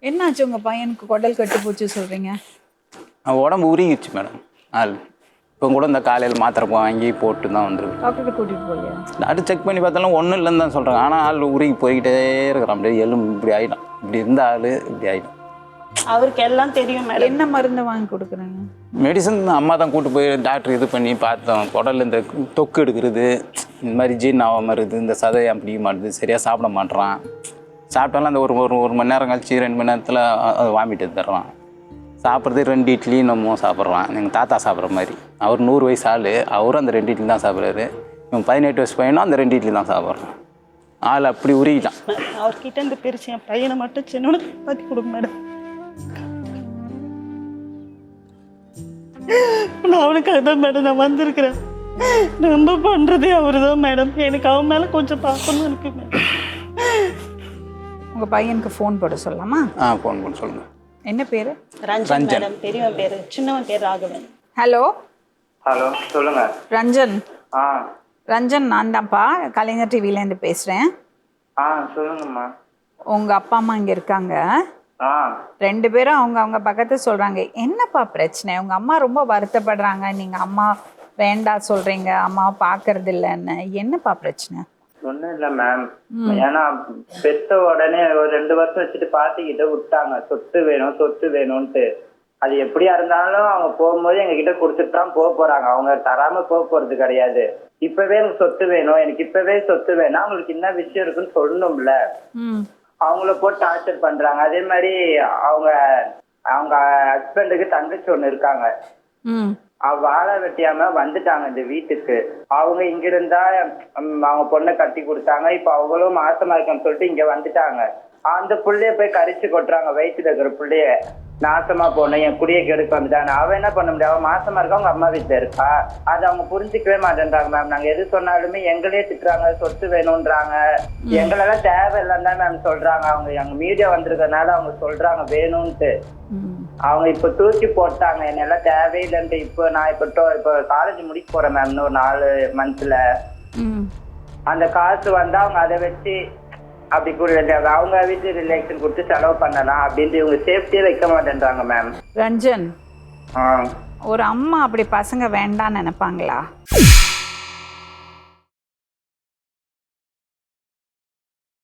என்னாச்சு உங்கள் பையனுக்கு குடல் கட்டு போச்சு சொல்கிறீங்க? அவன் உடம்பு உருகிடுச்சு மேடம். ஆள் இப்போ கூட இந்த காலையில் மாத்திரை வாங்கி போட்டு தான் வந்துருக்கு. டாக்டர் கூட்டிகிட்டு போகலையா? டாக்டர் செக் பண்ணி பார்த்தாலும் ஒன்றும் இல்லைன்னு தான் சொல்கிறாங்க. ஆனால் ஆள் உருகி போய்கிட்டே இருக்கிறான். அப்படியே எலும்பு இப்படி ஆகிடும், இப்படி இருந்த ஆள் இப்படி ஆகிடும். அவருக்கு எல்லாம் தெரியும் மேடம். என்ன மருந்து வாங்கி கொடுக்குறாங்க? மெடிசன் அம்மா தான் கூட்டு போய் டாக்டர் இது பண்ணி பார்த்தோம். குடல் இந்த தொக்கு எடுக்கிறது, இந்த மாதிரி ஜீர்ணம் ஆகாமல் இருக்குது, இந்த சதையை பிடிக்க மாட்டுது, சரியாக சாப்பிட மாட்டேறான். சாப்பிட்டாலும் அந்த ஒரு மணி நேரம் கழிச்சு 2 மணி நேரத்தில் வாமிட்டு தர்றான். சாப்பிட்றது 2 இட்லி நம்ம சாப்பிட்றான். எங்கள் தாத்தா சாப்பிட்ற மாதிரி. அவர் 100 வயசு ஆள், அவரும் அந்த 2 இட்லி தான் சாப்பிட்றாரு. இவன் 18 வயசு பையனும் அந்த 2 இட்லி தான் சாப்பிட்றான். ஆள் அப்படி உருகிட்டான். அவர்கிட்ட இருந்து பிரிச்சு என் பையனை மட்டும் சின்ன பார்த்து கொடுங்க மேடம். நான் அவனுக்காக தான் மேடம் நான் வந்திருக்கிறேன். ரொம்ப பண்ணுறதே அவரு தான் மேடம். எனக்கு அவன் மேலே கொஞ்சம் பார்க்கணும் இருக்கு மேடம். உங்கள் பையனுக்கு ஃபோன் போட சொல்லலாமா? ஃபோன் பண்ண சொல்லுங்கள். என்ன பேர்? ரஞ்சன் மேடம். பெரியவன் பேர், சின்னவன் பேர் ராகவன். ஹலோ ஹலோ சொல்லுங்க. ரஞ்சன். ஆ ரஞ்சன், நான் தான்ப்பா, கலைஞர் டிவிலேருந்து பேசுகிறேன். சொல்லுங்கம்மா. உங்கள் அப்பா அம்மா இங்கே இருக்காங்க. 2 பேரும் அவங்க பக்கத்து சொல்கிறாங்க. என்னப்பா பிரச்சனை? உங்கள் அம்மா ரொம்ப வருத்தப்படுறாங்க, நீங்கள் அம்மா வேண்டாம் சொல்கிறீங்க, அம்மாவை பார்க்கறது இல்லைன்னு. என்னப்பா பிரச்சனை? ஒன்றும் இல்லை மேம். ஏன்னா பெத்த உடனே ஒரு 2 வருஷம் வச்சுட்டு பாட்டிக்கிட்ட விட்டாங்க, சொத்து வேணும் சொத்து வேணும்ன்ட்டு. அது எப்படியா இருந்தாலும் அவங்க போகும்போது எங்ககிட்ட கொடுத்துட்டு தான் போறாங்க. அவங்க தராம போறது கிடையாது. இப்பவே எனக்கு சொத்து வேணும், எனக்கு இப்பவே சொத்து வேணும், அவங்களுக்கு என்ன விஷயம் இருக்குன்னு சொல்லணும்ல. அவங்கள போட்டு டார்ச்சர் பண்றாங்க. அதே மாதிரி அவங்க ஹஸ்பண்டுக்கு தங்கச்சி ஒண்ணு இருக்காங்க. வாழை வெட்டியாம வந்துட்டாங்க இந்த வீட்டுக்கு. அவங்க இங்க இருந்தா அவங்க பொண்ணை கட்டி கொடுத்தாங்க. இப்ப அவங்களும் மாசமா இருக்கான்னு சொல்லிட்டு இங்க வந்துட்டாங்க. அந்த புள்ளைய போய் கரிச்சு கொட்டுறாங்க. வயிற்றுல இருக்கிற புள்ளைய நாசமா போன என் குடியை கெடுக்க வந்துட்டாங்க. அவ என்ன பண்ண முடியும்? அவன் மாசமா இருக்கா, அவங்க அம்மா வீட்டுல இருக்கா. அது அவங்க புரிஞ்சுக்கவே மாட்டேன்றாங்க மேம். நாங்க எது சொன்னாலுமே எங்களே திட்டுறாங்க, சொத்து வேணும்ன்றாங்க. எங்களெல்லாம் தேவையில்லைன்னு தான் மேம் சொல்றாங்க. அவங்க எங்க மீடியா வந்திருக்கனால அவங்க சொல்றாங்க வேணும்ன்ட்டு. அவங்க இப்ப தூக்கி போட்டாங்க, என்னெல்லாம் தேவையில்லைன்ட்டு. இப்போ நான் இப்போ காலேஜ் முடிக்க போறேன் மேம், இன்னும் 4 மந்த்ல. அந்த காசு வந்தா அவங்க அதை வச்சு அப்படி கூட அவங்க வீட்டு ரிலேஷன் கொடுத்து செலவு பண்ணலாம் அப்படின்ட்டு இவங்க சேஃப்டியே வைக்க மாட்டேன்றாங்க மேம். ரஞ்சன், ஒரு அம்மா அப்படி பசங்க வேண்டான்னு நினைப்பாங்களா?